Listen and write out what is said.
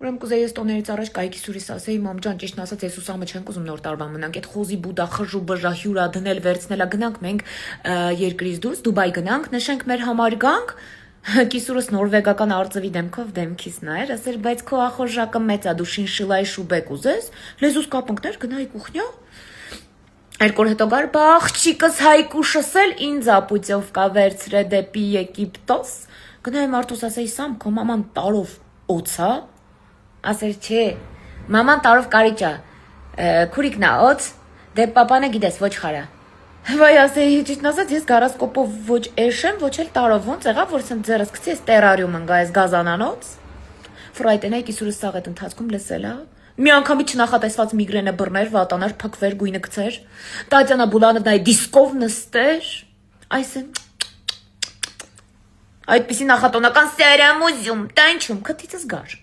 Ուրեմն կուզեի ես տոներից առաջ կայքի սուրիս ասեի, մամ ջան, ճիշտն ասած, ես ու Սամը չենք ուզում նոր տարվա մնանք, այդ խոզի բուդա, խժու բժա, հյուրա դնել, վերցնելա, գնանք մենք երկրից դուրս, Դուբայ գնանք, նշենք մեր համար գանք, կիսուրս նորվեգական արծվի դեմքով դեմքիս նայր, ասեր, բայց քո ախորժակը մեծ ա, դու շինշիլայի շուբեկ ուզես, լեզուս կապունքներ, գնայի կուխնյա։ Երկու օր հետո գար, բա աղջիկս հայկուշս էլ ինձ ապույցով կա վերցրե դեպի Եգիպտոս, գնայի մարդուս ասեի, Սամ, քո մաման տարով օծա, ասեր չէ, մաման տարով կարիճա, քուրիկնա օծ, դե պապանը գիտես ոչ խարա։ Վայ ասեի, ճիշտն ասած, ես գարասկոպով ոչ էշ եմ, ոչ էլ տարով ոնց եղավ, որ սենց ձերս գցի ես տերարիում ընգա ես գազանանոց։ Ֆրայտենայի կիսուրս սաղ այդ ընթացքում լսել ա։ Մի անգամի չնախատեսված միգրենը բռներ, վատանար, փքվեր, գույնը գցեր, Տատյանա Բուլանովնայի դիսկով նստեր, այսեմ, այդպիսի նախատոնական սերամուզյում, տանչում, քթիցս գար։